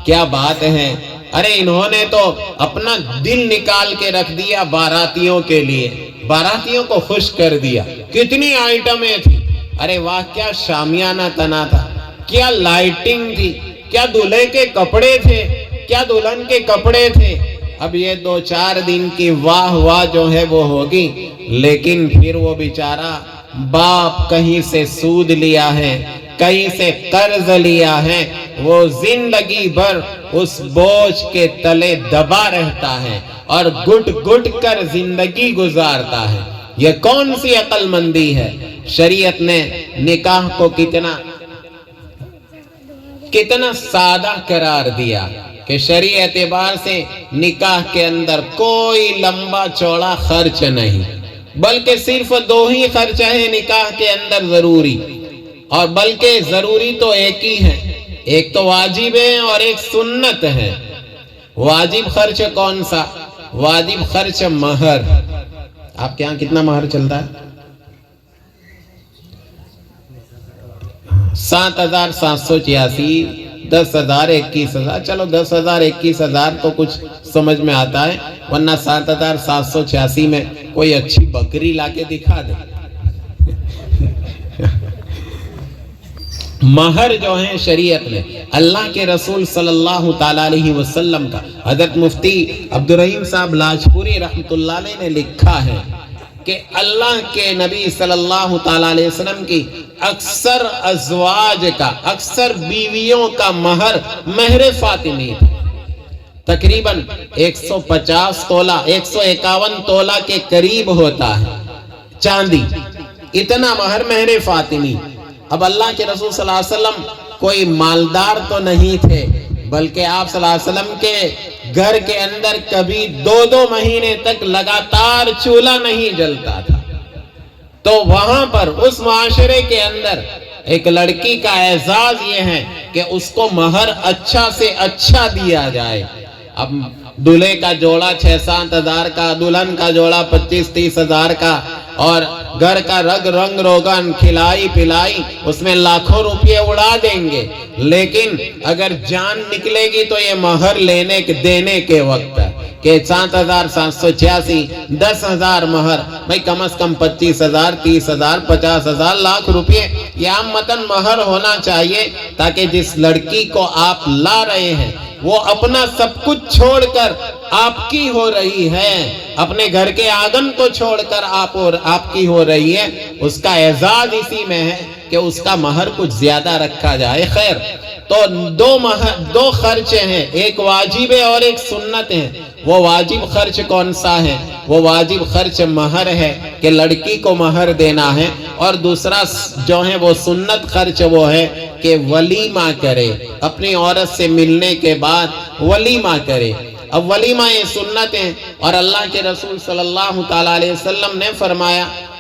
کیا بات ہے، ارے انہوں نے تو اپنا دل نکال کے رکھ دیا باراتیوں کے لیے، باراتیوں کو خوش کر دیا، کتنی آئٹمیں تھی، ارے واہ کیا شامیانہ تنا تھا، کیا لائٹنگ تھی، کیا دلہے کے کپڑے تھے، کیا دلہن کے کپڑے تھے۔ اب یہ 2-4 دن کی واہ واہ جو ہے وہ ہوگی، لیکن پھر وہ بیچارہ باپ کہیں سے سود لیا ہے، کہیں سے قرض لیا ہے، وہ زندگی بھر اس بوجھ کے تلے دبا رہتا ہے اور گٹ گٹ کر زندگی گزارتا ہے۔ یہ کون سی عقل مندی ہے؟ شریعت نے نکاح کو کتنا سادہ قرار دیا کہ شرعی اعتبار سے نکاح کے اندر کوئی لمبا چوڑا خرچ نہیں، بلکہ صرف 2 ہی خرچ ہیں نکاح کے اندر ضروری، اور بلکہ ضروری تو ایک ہی ہے، ایک تو واجب ہے اور ایک سنت ہے۔ واجب خرچ کون سا؟ واجب خرچ مہر۔ آپ کے ہاں کتنا مہر چلتا ہے؟ 7,786، 10,000، 21,000، چلو 10,000 21,000 تو کچھ سمجھ میں آتا ہے، ورنہ 7,786 میں کوئی اچھی بکری لا کے دکھا دے۔ مہر جو ہے شریعت میں اللہ کے رسول صلی اللہ تعالیٰ علیہ وسلم کا، حضرت مفتی عبدالرحیم صاحب لاجپوری رحمت اللہ علیہ نے لکھا ہے کہ اللہ کے نبی صلی اللہ تعالیٰ علیہ وسلم کی اکثر ازواج کا، اکثر بیویوں کا مہر مہر فاطمی تھا، تقریباً 150 تولہ، 151 تولہ کے قریب ہوتا ہے چاندی، اتنا مہر مہر فاطمی۔ اب اللہ کے رسول صلی اللہ علیہ وسلم کوئی مالدار تو نہیں تھے، بلکہ آپ صلی اللہ علیہ وسلم کے گھر کے اندر کبھی 2 مہینے تک لگاتار چولہا نہیں جلتا تھا، تو وہاں پر اس معاشرے کے اندر ایک لڑکی کا اعزاز یہ ہے کہ اس کو مہر اچھا سے اچھا دیا جائے۔ اب دلہے کا جوڑا 6-7 ہزار کا، دلہن کا جوڑا 25-30 ہزار کا، اور گھر کا رنگ روگن کھلائی پلائی اس میں لاکھوں روپے اڑا دیں گے، لیکن اگر جان نکلے گی تو یہ مہر دینے کے وقت ہے کہ 7,786، 10,000 مہر، بھئی کم از کم 25,000، 30,000، 50,000 لاکھ روپے یہ عامتاً مہر ہونا چاہیے، تاکہ جس لڑکی کو آپ لا رہے ہیں وہ اپنا سب کچھ چھوڑ کر آپ کی ہو رہی ہے، اپنے گھر کے آنگن کو چھوڑ کر آپ کی ہو رہی ہے، اس کا اعزاز اسی میں ہے کہ اس کا مہر کچھ زیادہ رکھا جائے۔ خیر، تو 2 خرچ ہیں، ایک واجب ہے اور ایک سنت ہے۔ وہ واجب خرچ کون سا ہے؟ وہ واجب خرچ مہر ہے کہ لڑکی کو مہر دینا ہے، اور دوسرا جو ہے وہ سنت خرچ وہ ہے کہ ولیمہ کرے، اپنی عورت سے ملنے کے بعد ولیمہ کرے۔ اب ولیمہ یہ سنت ہے، اور اللہ کے رسول صلی اللہ تعالیٰ علیہ وسلم نے فرمایا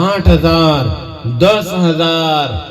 8,000, 10,000,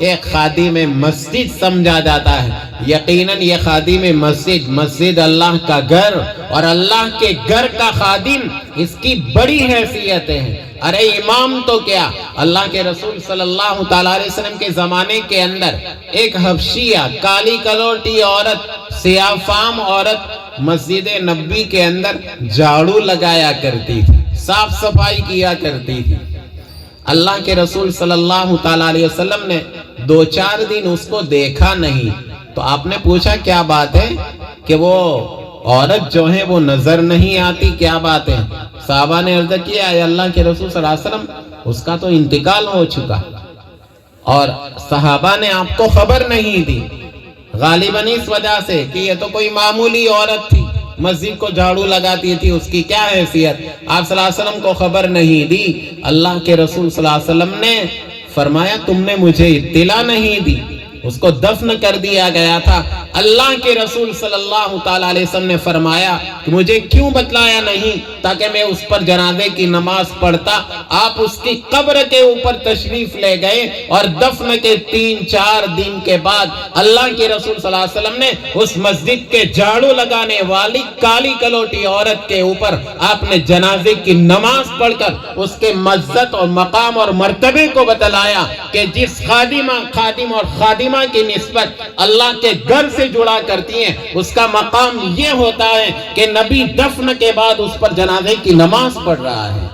ایک خادم مسجد سمجھا جاتا ہے، یقیناً یہ خادم مسجد اللہ کا گھر اور اللہ کے گھر کا خادم، اس کی بڑی حیثیتیں ہیں۔ ارے امام تو کیا، اللہ کے رسول صلی اللہ تعالیٰ علیہ وسلم کے زمانے کے اندر ایک حبشیہ، کالی کلوٹی عورت، سیاہ فام عورت مسجد نبی کے اندر جھاڑو لگایا کرتی تھی، صاف صفائی کیا کرتی تھی۔ اللہ کے رسول صلی اللہ تعالیٰ علیہ وسلم نے 2-4 دن اس کو دیکھا نہیں، تو آپ نے پوچھا کیا بات ہے کہ وہ عورت جو ہے وہ نظر نہیں آتی، کیا بات ہے؟ صحابہ نے عرض کیا اے اللہ کے رسول صلی اللہ علیہ وسلم اس کا تو انتقال ہو چکا اور صحابہ نے آپ کو خبر نہیں دی، غالباً اس وجہ سے کہ یہ تو کوئی معمولی عورت تھی، مسجد کو جھاڑو لگاتی تھی، اس کی کیا حیثیت، آپ صلی اللہ علیہ وسلم کو خبر نہیں دی۔ اللہ کے رسول صلی اللہ علیہ وسلم نے فرمایا تم نے مجھے اطلاع نہیں دی، اس کو دفن کر دیا گیا تھا۔ اللہ کے رسول صلی اللہ تعالیٰ علیہ وسلم نے فرمایا کہ مجھے کیوں بتلایا نہیں تاکہ میں اس پر جنازے کی نماز پڑھتا۔ آپ اس کی قبر کے اوپر تشریف لے گئے اور دفن کے 3-4 دن کے بعد اللہ کے رسول صلی اللہ علیہ وسلم نے اس مسجد کے جھاڑو لگانے والی کالی کلوٹی عورت کے اوپر آپ نے جنازے کی نماز پڑھ کر اس کے مزت اور مقام اور مرتبے کو بتلایا کہ جس خادم اور خادمہ کی نسبت اللہ کے گھر سے جڑا کرتی ہیں، اس کا مقام یہ ہوتا ہے کہ نبی دفن کے بعد اس پر جنازے کی نماز پڑھ رہا ہے۔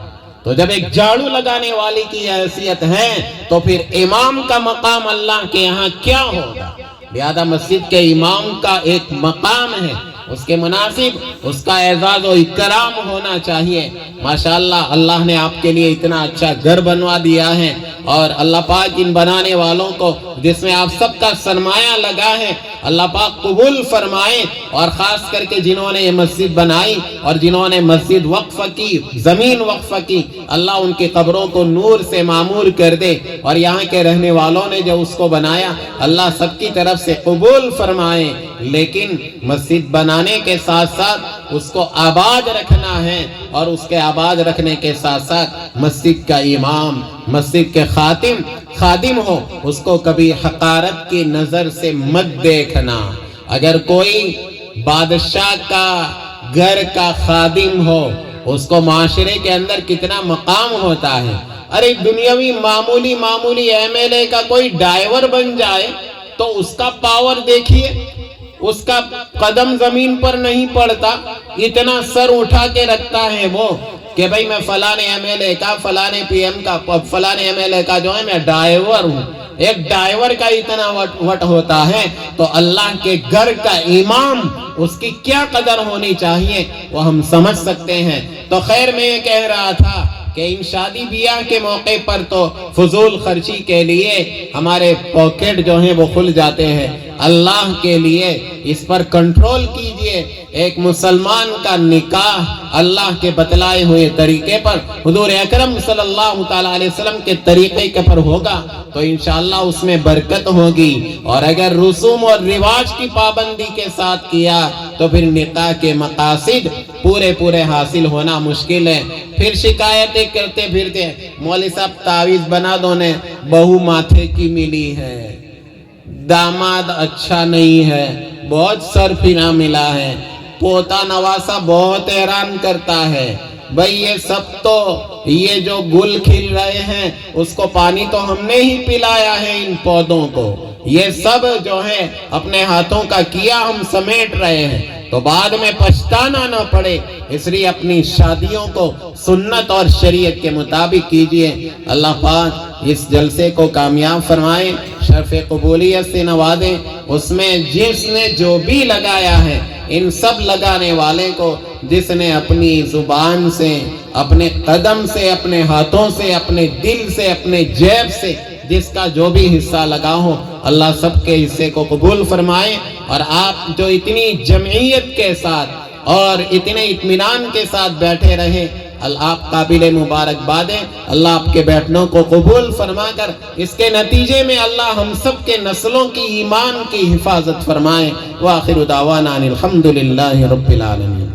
تو جب ایک جھاڑو لگانے والی کی حیثیت ہے تو پھر امام کا مقام اللہ کے یہاں کیا ہوگا؟ لہذا مسجد کے امام کا ایک مقام ہے، اس کے مناسب اس کا اعزاز و اکرام ہونا چاہیے۔ ماشاءاللہ اللہ نے آپ کے لیے اتنا اچھا گھر بنوا دیا ہے اور اللہ پاک ان بنانے والوں کو جس میں آپ سب کا سرمایہ لگا ہے اللہ پاک قبول فرمائے، اور خاص کر کے جنہوں نے یہ مسجد بنائی اور جنہوں نے مسجد وقف کی، زمین وقف کی، اللہ ان کی قبروں کو نور سے معمور کر دے، اور یہاں کے رہنے والوں نے جو اس کو بنایا اللہ سب کی طرف سے قبول فرمائے۔ لیکن مسجد بنانے کے ساتھ ساتھ اس کو آباد رکھنا ہے، اور اس کے آباد رکھنے کے ساتھ ساتھ مسجد کا امام، مسجد کے خادم ہو، اس کو کبھی حقارت کی نظر سے مت دیکھنا۔ اگر کوئی بادشاہ کا گھر کا خادم ہو، اس کو معاشرے کے اندر کتنا مقام ہوتا ہے۔ ارے دنیاوی معمولی MLA کا کوئی ڈائیور بن جائے تو اس کا پاور دیکھیے، اس کا قدم زمین پر نہیں پڑتا، اتنا سر اٹھا کے رکھتا ہے وہ کہ بھئی میں فلانے MLA کا، فلانے PM کا، فلانے MLA کا جو ہے میں ڈائیور ہوں۔ ایک ڈائیور کا اتنا وٹ ہوتا ہے تو اللہ کے گھر کا امام اس کی کیا قدر ہونی چاہیے وہ ہم سمجھ سکتے ہیں۔ تو خیر میں یہ کہہ رہا تھا کہ ان شادی بیاہ کے موقع پر تو فضول خرچی کے لیے ہمارے پاکٹ جو ہیں وہ کھل جاتے ہیں۔ اللہ کے لیے اس پر کنٹرول کیجئے۔ ایک مسلمان کا نکاح اللہ کے بتلائے ہوئے طریقے پر، حضور اکرم صلی اللہ تعالیٰ علیہ وسلم کے طریقے کے پر ہوگا تو انشاءاللہ اس میں برکت ہوگی، اور اگر رسوم اور رواج کی پابندی کے ساتھ کیا تو پھر نکاح کے مقاصد پورے حاصل ہونا مشکل ہے۔ پھر شکایتیں کرتے پھرتے ہیں مولوی صاحب تعویذ بنا دو نے، بہو ماتھے کی ملی ہے، داماد اچھا نہیں ہے، بہت سرفنا ملا ہے، پوتا نواسا بہت حیران کرتا ہے۔ بھئی یہ سب تو یہ جو گل کھل رہے ہیں اس کو پانی تو ہم نے ہی پلایا ہے، ان پودوں کو یہ سب جو ہے اپنے ہاتھوں کا کیا ہم سمیٹ رہے ہیں، تو بعد میں پچھتانا نہ پڑے، اس لیے اپنی شادیوں کو سنت اور شریعت کے مطابق کیجئے۔ اللہ پاک اس جلسے کو کامیاب فرمائے، شرف قبولیت سے نوازیں، اس میں جس نے جو بھی لگایا ہے ان سب لگانے والے کو، جس نے اپنی زبان سے، اپنے قدم سے، اپنے ہاتھوں سے، اپنے دل سے، اپنے جیب سے جس کا جو بھی حصہ لگا ہو، اللہ سب کے حصے کو قبول فرمائے۔ اور آپ جو اتنی جمعیت کے ساتھ اور اتنے اطمینان کے ساتھ بیٹھے رہے، آپ قابل مبارکباد ہیں، اللہ آپ کے بیٹھنوں کو قبول فرما کر اس کے نتیجے میں اللہ ہم سب کے نسلوں کی ایمان کی حفاظت فرمائے۔ وآخر دعوانا الحمدللہ رب العالمین۔